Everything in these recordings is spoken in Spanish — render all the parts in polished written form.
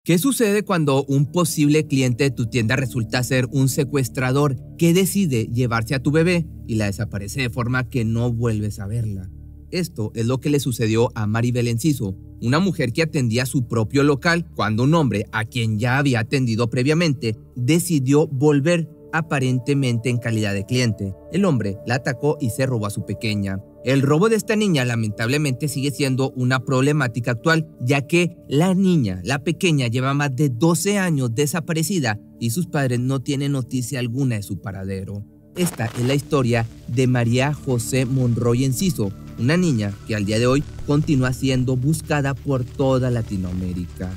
¿Qué sucede cuando un posible cliente de tu tienda resulta ser un secuestrador que decide llevarse a tu bebé y la desaparece de forma que no vuelves a verla? Esto es lo que le sucedió a Maribel Enciso, una mujer que atendía su propio local cuando un hombre a quien ya había atendido previamente decidió volver aparentemente en calidad de cliente. El hombre la atacó y se robó a su pequeña. El robo de esta niña lamentablemente sigue siendo una problemática actual, ya que la niña, la pequeña, lleva más de 12 años desaparecida y sus padres no tienen noticia alguna de su paradero. Esta es la historia de María José Monroy Enciso, una niña que al día de hoy continúa siendo buscada por toda Latinoamérica.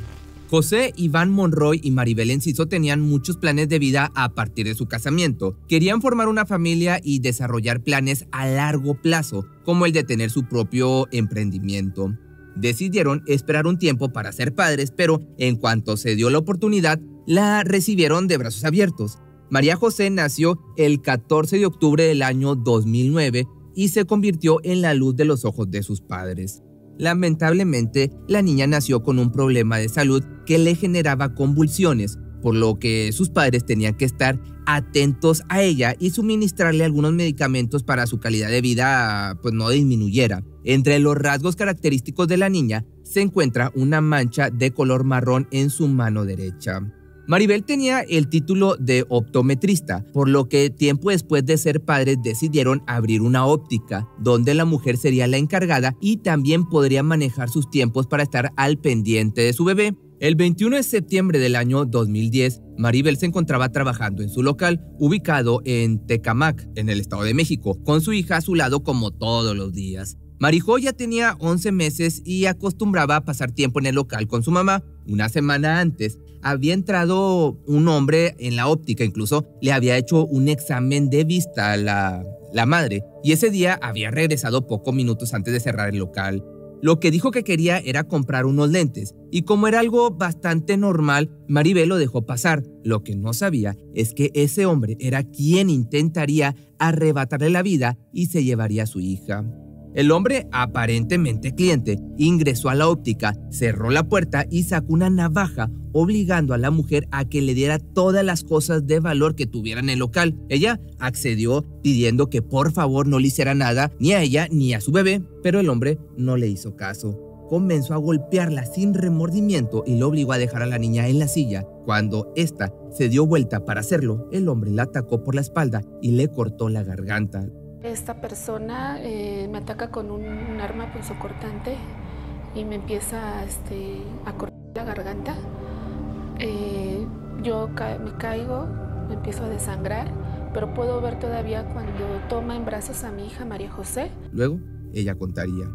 José Iván Monroy y Maribel Enciso tenían muchos planes de vida a partir de su casamiento. Querían formar una familia y desarrollar planes a largo plazo, como el de tener su propio emprendimiento. Decidieron esperar un tiempo para ser padres, pero en cuanto se dio la oportunidad, la recibieron de brazos abiertos. María José nació el 14 de octubre del año 2009 y se convirtió en la luz de los ojos de sus padres. Lamentablemente, la niña nació con un problema de salud que le generaba convulsiones, por lo que sus padres tenían que estar atentos a ella y suministrarle algunos medicamentos para su calidad de vida no disminuyera. Entre los rasgos característicos de la niña se encuentra una mancha de color marrón en su mano derecha. Maribel tenía el título de optometrista, por lo que tiempo después de ser padres decidieron abrir una óptica, donde la mujer sería la encargada y también podría manejar sus tiempos para estar al pendiente de su bebé. El 21 de septiembre del año 2010, Maribel se encontraba trabajando en su local, ubicado en Tecámac, en el Estado de México, con su hija a su lado como todos los días. Marijó ya tenía 11 meses y acostumbraba a pasar tiempo en el local con su mamá. Una semana antes, había entrado un hombre en la óptica, incluso le había hecho un examen de vista a la madre, y ese día había regresado pocos minutos antes de cerrar el local. Lo que dijo que quería era comprar unos lentes, y como era algo bastante normal, Maribel lo dejó pasar. Lo que no sabía es que ese hombre era quien intentaría arrebatarle la vida y se llevaría a su hija. El hombre, aparentemente cliente, ingresó a la óptica, cerró la puerta y sacó una navaja, obligando a la mujer a que le diera todas las cosas de valor que tuviera en el local. Ella accedió pidiendo que por favor no le hiciera nada ni a ella ni a su bebé, pero el hombre no le hizo caso. Comenzó a golpearla sin remordimiento y lo obligó a dejar a la niña en la silla. Cuando ésta se dio vuelta para hacerlo, el hombre la atacó por la espalda y le cortó la garganta. Esta persona me ataca con un arma punzocortante y me empieza a cortar la garganta. Yo me caigo, me empiezo a desangrar, pero puedo ver todavía cuando toma en brazos a mi hija María José. Luego, ella contaría: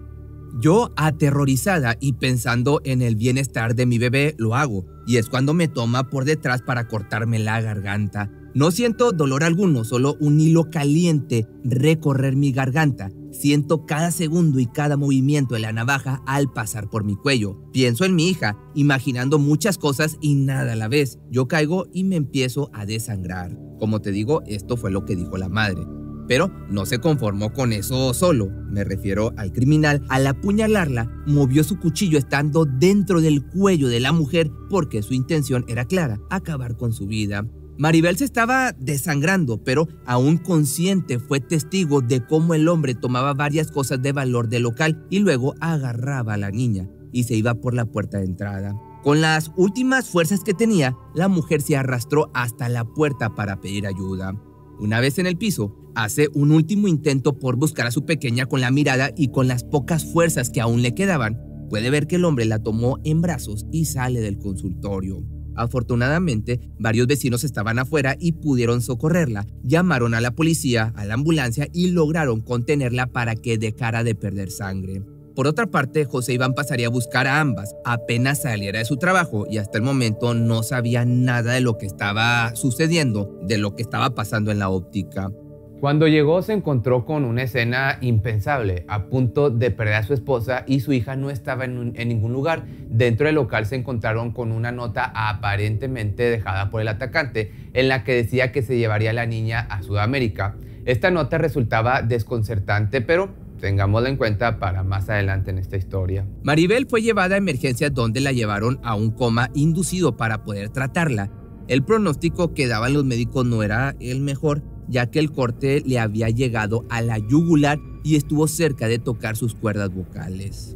yo, aterrorizada y pensando en el bienestar de mi bebé, lo hago, y es cuando me toma por detrás para cortarme la garganta. No siento dolor alguno, solo un hilo caliente recorrer mi garganta. Siento cada segundo y cada movimiento de la navaja al pasar por mi cuello. Pienso en mi hija, imaginando muchas cosas y nada a la vez. Yo caigo y me empiezo a desangrar. Como te digo, esto fue lo que dijo la madre. Pero no se conformó con eso solo. Me refiero al criminal. Al apuñalarla, movió su cuchillo estando dentro del cuello de la mujer porque su intención era clara: acabar con su vida. Maribel se estaba desangrando, pero aún consciente fue testigo de cómo el hombre tomaba varias cosas de valor del local y luego agarraba a la niña y se iba por la puerta de entrada. Con las últimas fuerzas que tenía, la mujer se arrastró hasta la puerta para pedir ayuda. Una vez en el piso, hace un último intento por buscar a su pequeña con la mirada y con las pocas fuerzas que aún le quedaban, puede ver que el hombre la tomó en brazos y sale del consultorio. Afortunadamente, varios vecinos estaban afuera y pudieron socorrerla. Llamaron a la policía, a la ambulancia y lograron contenerla para que dejara de perder sangre. Por otra parte, José Iván pasaría a buscar a ambas apenas saliera de su trabajo y hasta el momento no sabía nada de lo que estaba sucediendo, de lo que estaba pasando en la óptica. Cuando llegó se encontró con una escena impensable, a punto de perder a su esposa y su hija no estaba en ningún lugar. Dentro del local se encontraron con una nota aparentemente dejada por el atacante en la que decía que se llevaría a la niña a Sudamérica. Esta nota resultaba desconcertante, pero tengámoslo en cuenta para más adelante en esta historia. Maribel fue llevada a emergencias donde la llevaron a un coma inducido para poder tratarla. El pronóstico que daban los médicos no era el mejor, ya que el corte le había llegado a la yugular y estuvo cerca de tocar sus cuerdas vocales.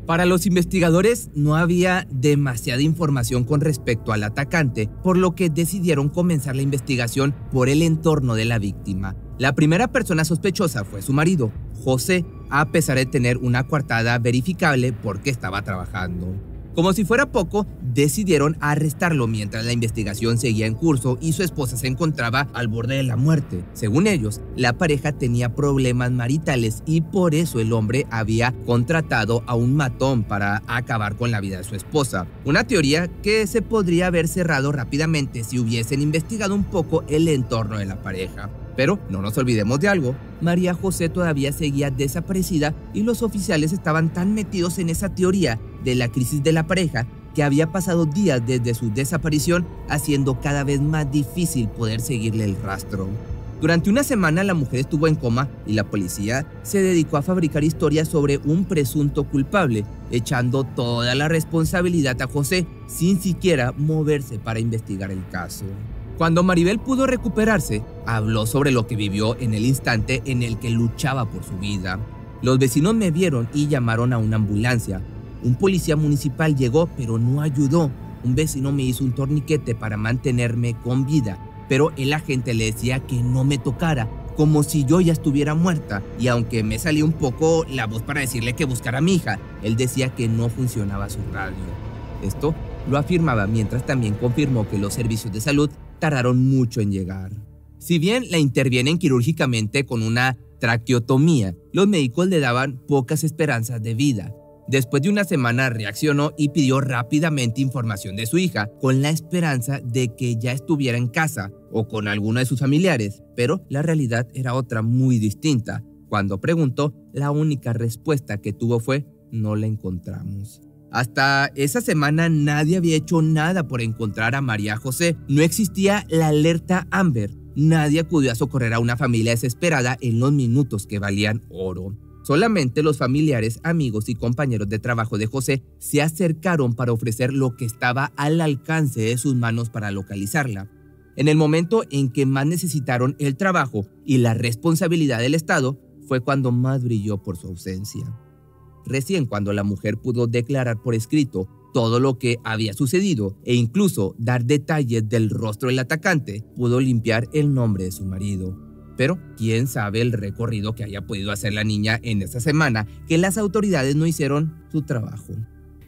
Para los investigadores no había demasiada información con respecto al atacante, por lo que decidieron comenzar la investigación por el entorno de la víctima. La primera persona sospechosa fue su marido, José, a pesar de tener una coartada verificable porque estaba trabajando. Como si fuera poco, decidieron arrestarlo mientras la investigación seguía en curso y su esposa se encontraba al borde de la muerte. Según ellos, la pareja tenía problemas maritales y por eso el hombre había contratado a un matón para acabar con la vida de su esposa. Una teoría que se podría haber cerrado rápidamente si hubiesen investigado un poco el entorno de la pareja. Pero no nos olvidemos de algo, María José todavía seguía desaparecida y los oficiales estaban tan metidos en esa teoría de la crisis de la pareja que había pasado días desde su desaparición, haciendo cada vez más difícil poder seguirle el rastro. Durante una semana la mujer estuvo en coma y la policía se dedicó a fabricar historias sobre un presunto culpable, echando toda la responsabilidad a José sin siquiera moverse para investigar el caso. Cuando Maribel pudo recuperarse, habló sobre lo que vivió en el instante en el que luchaba por su vida. Los vecinos me vieron y llamaron a una ambulancia. Un policía municipal llegó, pero no ayudó. Un vecino me hizo un torniquete para mantenerme con vida, pero el agente le decía que no me tocara, como si yo ya estuviera muerta. Y aunque me salía un poco la voz para decirle que buscara a mi hija, él decía que no funcionaba su radio. Esto lo afirmaba mientras también confirmó que los servicios de salud tardaron mucho en llegar. Si bien la intervienen quirúrgicamente con una traqueotomía, los médicos le daban pocas esperanzas de vida. Después de una semana reaccionó y pidió rápidamente información de su hija, con la esperanza de que ya estuviera en casa o con alguno de sus familiares, pero la realidad era otra muy distinta. Cuando preguntó, la única respuesta que tuvo fue: no la encontramos. Hasta esa semana nadie había hecho nada por encontrar a María José. No existía la alerta Amber. Nadie acudió a socorrer a una familia desesperada en los minutos que valían oro. Solamente los familiares, amigos y compañeros de trabajo de José se acercaron para ofrecer lo que estaba al alcance de sus manos para localizarla. En el momento en que más necesitaron el trabajo y la responsabilidad del Estado, fue cuando más brilló por su ausencia. Recién cuando la mujer pudo declarar por escrito todo lo que había sucedido e incluso dar detalles del rostro del atacante, pudo limpiar el nombre de su marido. Pero quién sabe el recorrido que haya podido hacer la niña en esa semana que las autoridades no hicieron su trabajo.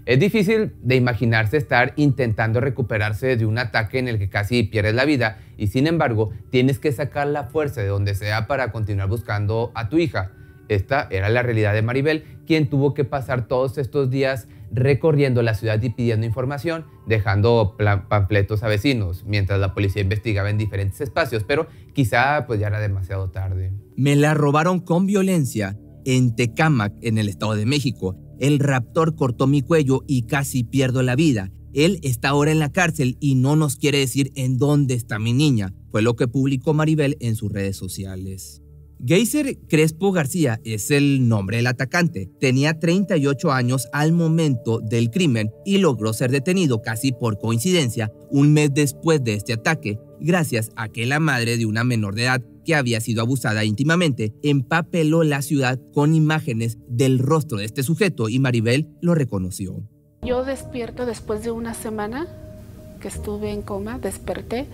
Es difícil de imaginarse estar intentando recuperarse de un ataque en el que casi pierdes la vida y sin embargo tienes que sacar la fuerza de donde sea para continuar buscando a tu hija. Esta era la realidad de Maribel, quien tuvo que pasar todos estos días recorriendo la ciudad y pidiendo información, dejando panfletos a vecinos, mientras la policía investigaba en diferentes espacios, pero quizá pues ya era demasiado tarde. Me la robaron con violencia en Tecámac, en el Estado de México. El raptor cortó mi cuello y casi pierdo la vida. Él está ahora en la cárcel y no nos quiere decir en dónde está mi niña, fue lo que publicó Maribel en sus redes sociales. Geyser Crespo García es el nombre del atacante. Tenía 38 años al momento del crimen y logró ser detenido casi por coincidencia un mes después de este ataque, gracias a que la madre de una menor de edad que había sido abusada íntimamente empapeló la ciudad con imágenes del rostro de este sujeto y Maribel lo reconoció. Yo despierto después de una semana que estuve en coma, desperté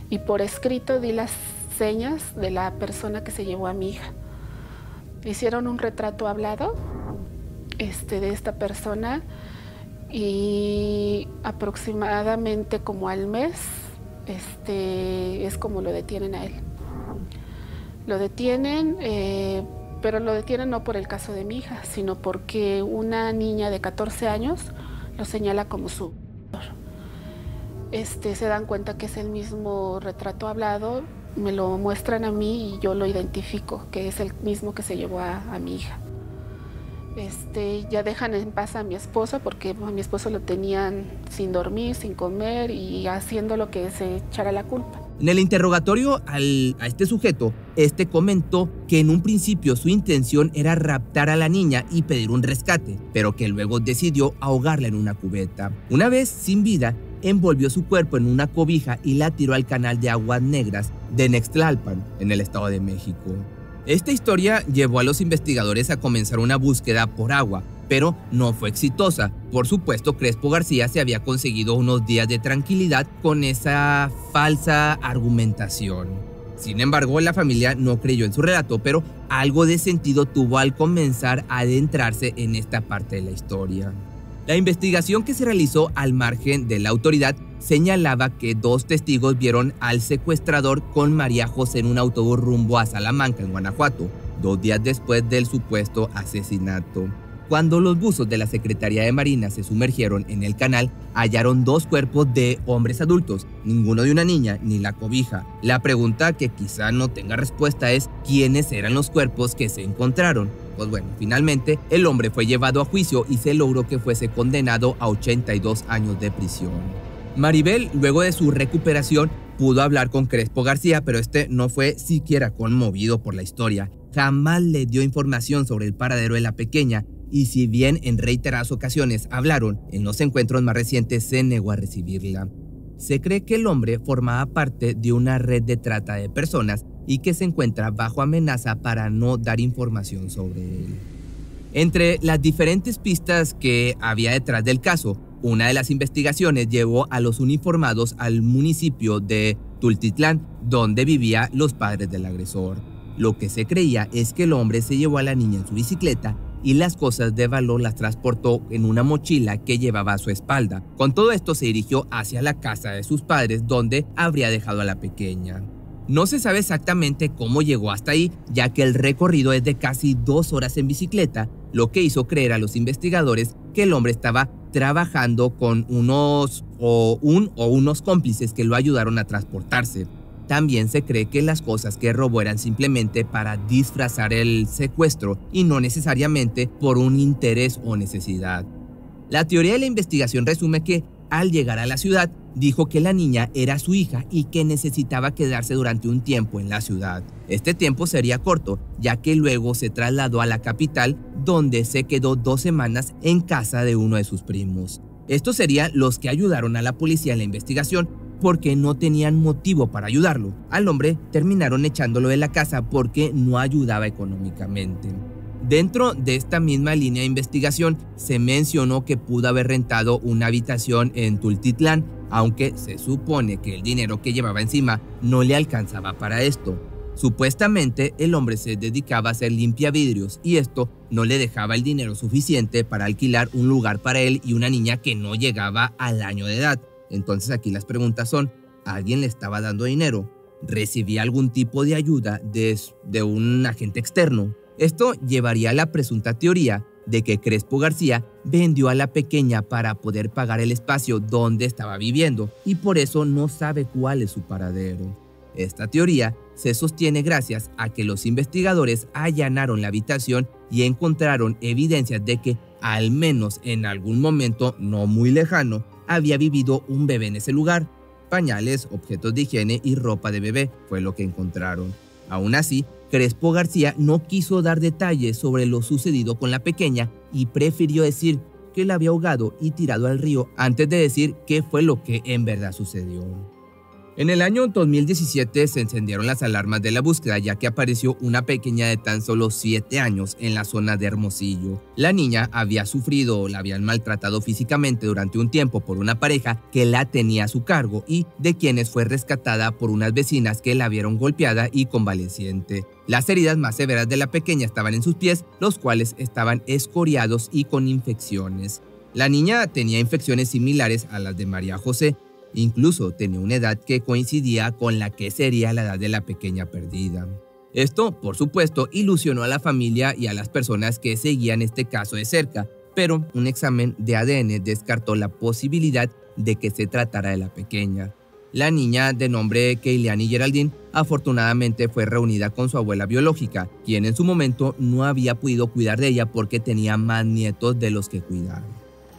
y por escrito di las señas de la persona que se llevó a mi hija. Hicieron un retrato hablado de esta persona y aproximadamente como al mes es como lo detienen a él. Lo detienen, pero lo detienen no por el caso de mi hija, sino porque una niña de 14 años lo señala como su se dan cuenta que es el mismo retrato hablado, me lo muestran a mí y yo lo identifico, que es el mismo que se llevó a mi hija. Ya dejan en paz a mi esposo porque a mi esposo lo tenían sin dormir, sin comer y haciendo lo que se echara la culpa. En el interrogatorio a este sujeto, este comentó que en un principio su intención era raptar a la niña y pedir un rescate, pero que luego decidió ahogarla en una cubeta. Una vez sin vida, envolvió su cuerpo en una cobija y la tiró al canal de aguas negras de Nextlalpan, en el Estado de México. Esta historia llevó a los investigadores a comenzar una búsqueda por agua, pero no fue exitosa. Por supuesto, Crespo García se había conseguido unos días de tranquilidad con esa falsa argumentación. Sin embargo, la familia no creyó en su relato, pero algo de sentido tuvo al comenzar a adentrarse en esta parte de la historia. La investigación que se realizó al margen de la autoridad señalaba que 2 testigos vieron al secuestrador con María José en un autobús rumbo a Salamanca, en Guanajuato, 2 días después del supuesto asesinato. Cuando los buzos de la Secretaría de Marina se sumergieron en el canal, hallaron 2 cuerpos de hombres adultos, ninguno de una niña ni la cobija. La pregunta que quizá no tenga respuesta es ¿quiénes eran los cuerpos que se encontraron? Pues bueno, finalmente el hombre fue llevado a juicio y se logró que fuese condenado a 82 años de prisión. Maribel, luego de su recuperación, pudo hablar con Crespo García, pero este no fue siquiera conmovido por la historia. Jamás le dio información sobre el paradero de la pequeña, y si bien en reiteradas ocasiones hablaron, en los encuentros más recientes se negó a recibirla. Se cree que el hombre formaba parte de una red de trata de personas y que se encuentra bajo amenaza para no dar información sobre él. Entre las diferentes pistas que había detrás del caso, una de las investigaciones llevó a los uniformados al municipio de Tultitlán, donde vivían los padres del agresor. Lo que se creía es que el hombre se llevó a la niña en su bicicleta y las cosas de valor las transportó en una mochila que llevaba a su espalda. Con todo esto se dirigió hacia la casa de sus padres, donde habría dejado a la pequeña. No se sabe exactamente cómo llegó hasta ahí, ya que el recorrido es de casi 2 horas en bicicleta, lo que hizo creer a los investigadores que el hombre estaba trabajando con unos cómplices que lo ayudaron a transportarse. También se cree que las cosas que robó eran simplemente para disfrazar el secuestro y no necesariamente por un interés o necesidad. La teoría de la investigación resume que, al llegar a la ciudad, dijo que la niña era su hija y que necesitaba quedarse durante un tiempo en la ciudad. Este tiempo sería corto, ya que luego se trasladó a la capital, donde se quedó 2 semanas en casa de uno de sus primos. Estos serían los que ayudaron a la policía en la investigación, porque no tenían motivo para ayudarlo. Al hombre terminaron echándolo de la casa porque no ayudaba económicamente. Dentro de esta misma línea de investigación se mencionó que pudo haber rentado una habitación en Tultitlán, aunque se supone que el dinero que llevaba encima no le alcanzaba para esto. Supuestamente el hombre se dedicaba a hacer limpiavidrios y esto no le dejaba el dinero suficiente para alquilar un lugar para él y una niña que no llegaba al año de edad. Entonces aquí las preguntas son, ¿alguien le estaba dando dinero? ¿Recibía algún tipo de ayuda de un agente externo? Esto llevaría a la presunta teoría de que Crespo García vendió a la pequeña para poder pagar el espacio donde estaba viviendo y por eso no sabe cuál es su paradero. Esta teoría se sostiene gracias a que los investigadores allanaron la habitación y encontraron evidencias de que, al menos en algún momento no muy lejano, había vivido un bebé en ese lugar. Pañales, objetos de higiene y ropa de bebé fue lo que encontraron. Aún así, Crespo García no quiso dar detalles sobre lo sucedido con la pequeña y prefirió decir que la había ahogado y tirado al río antes de decir qué fue lo que en verdad sucedió. En el año 2017 se encendieron las alarmas de la búsqueda, ya que apareció una pequeña de tan solo 7 años en la zona de Hermosillo. La niña había sufrido o la habían maltratado físicamente durante un tiempo por una pareja que la tenía a su cargo y de quienes fue rescatada por unas vecinas que la vieron golpeada y convaleciente. Las heridas más severas de la pequeña estaban en sus pies, los cuales estaban escoriados y con infecciones. La niña tenía infecciones similares a las de María José. Incluso tenía una edad que coincidía con la que sería la edad de la pequeña perdida. Esto, por supuesto, ilusionó a la familia y a las personas que seguían este caso de cerca, pero un examen de ADN descartó la posibilidad de que se tratara de la pequeña. La niña, de nombre Keiliani Geraldine, afortunadamente fue reunida con su abuela biológica, quien en su momento no había podido cuidar de ella porque tenía más nietos de los que cuidar.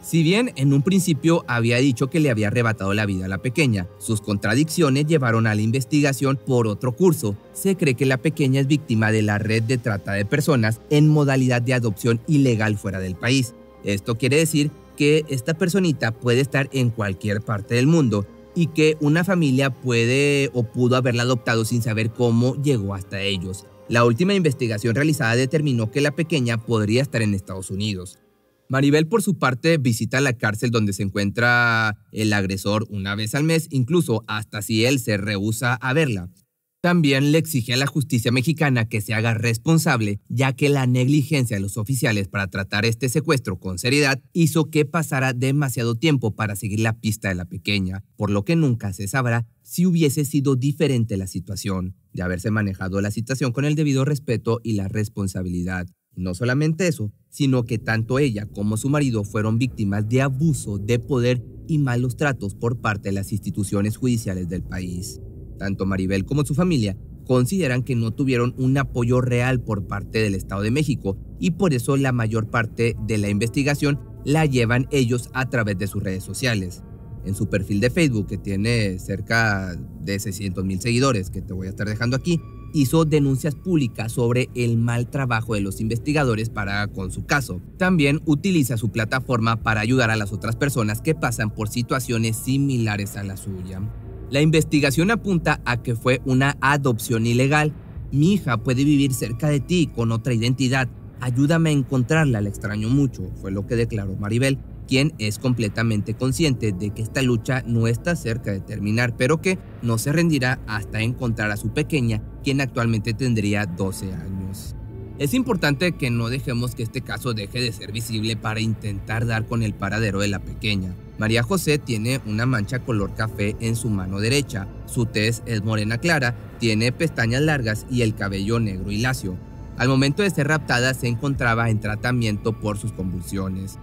Si bien en un principio había dicho que le había arrebatado la vida a la pequeña, sus contradicciones llevaron a la investigación por otro curso. Se cree que la pequeña es víctima de la red de trata de personas en modalidad de adopción ilegal fuera del país. Esto quiere decir que esta personita puede estar en cualquier parte del mundo y que una familia puede o pudo haberla adoptado sin saber cómo llegó hasta ellos. La última investigación realizada determinó que la pequeña podría estar en Estados Unidos. Maribel, por su parte, visita la cárcel donde se encuentra el agresor una vez al mes, incluso hasta si él se rehúsa a verla. También le exige a la justicia mexicana que se haga responsable, ya que la negligencia de los oficiales para tratar este secuestro con seriedad hizo que pasara demasiado tiempo para seguir la pista de la pequeña, por lo que nunca se sabrá si hubiese sido diferente la situación, de haberse manejado la situación con el debido respeto y la responsabilidad. No solamente eso, sino que tanto ella como su marido fueron víctimas de abuso de poder y malos tratos por parte de las instituciones judiciales del país. Tanto Maribel como su familia consideran que no tuvieron un apoyo real por parte del Estado de México y por eso la mayor parte de la investigación la llevan ellos a través de sus redes sociales. En su perfil de Facebook, que tiene cerca de 600,000 seguidores, que te voy a estar dejando aquí, hizo denuncias públicas sobre el mal trabajo de los investigadores con su caso. También utiliza su plataforma para ayudar a las otras personas que pasan por situaciones similares a la suya. La investigación apunta a que fue una adopción ilegal. Mi hija puede vivir cerca de ti con otra identidad. Ayúdame a encontrarla, la extraño mucho, fue lo que declaró Maribel, quien es completamente consciente de que esta lucha no está cerca de terminar, pero que no se rendirá hasta encontrar a su pequeña, quien actualmente tendría 12 años. Es importante que no dejemos que este caso deje de ser visible para intentar dar con el paradero de la pequeña. María José tiene una mancha color café en su mano derecha, su tez es morena clara, tiene pestañas largas y el cabello negro y lacio. Al momento de ser raptada se encontraba en tratamiento por sus convulsiones.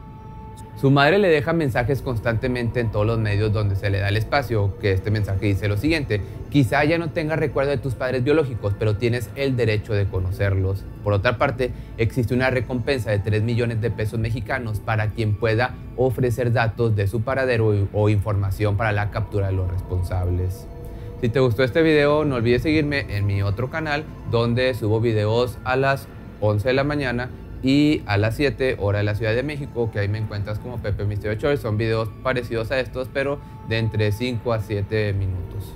Su madre le deja mensajes constantemente en todos los medios donde se le da el espacio, que este mensaje dice lo siguiente: quizá ya no tengas recuerdo de tus padres biológicos, pero tienes el derecho de conocerlos. Por otra parte, existe una recompensa de 3 millones de pesos mexicanos para quien pueda ofrecer datos de su paradero o información para la captura de los responsables. Si te gustó este video, no olvides seguirme en mi otro canal, donde subo videos a las 11 de la mañana y a las 7 hora de la Ciudad de México, que ahí me encuentras como Pepe Misterio Choice. Son videos parecidos a estos, pero de entre 5 a 7 minutos.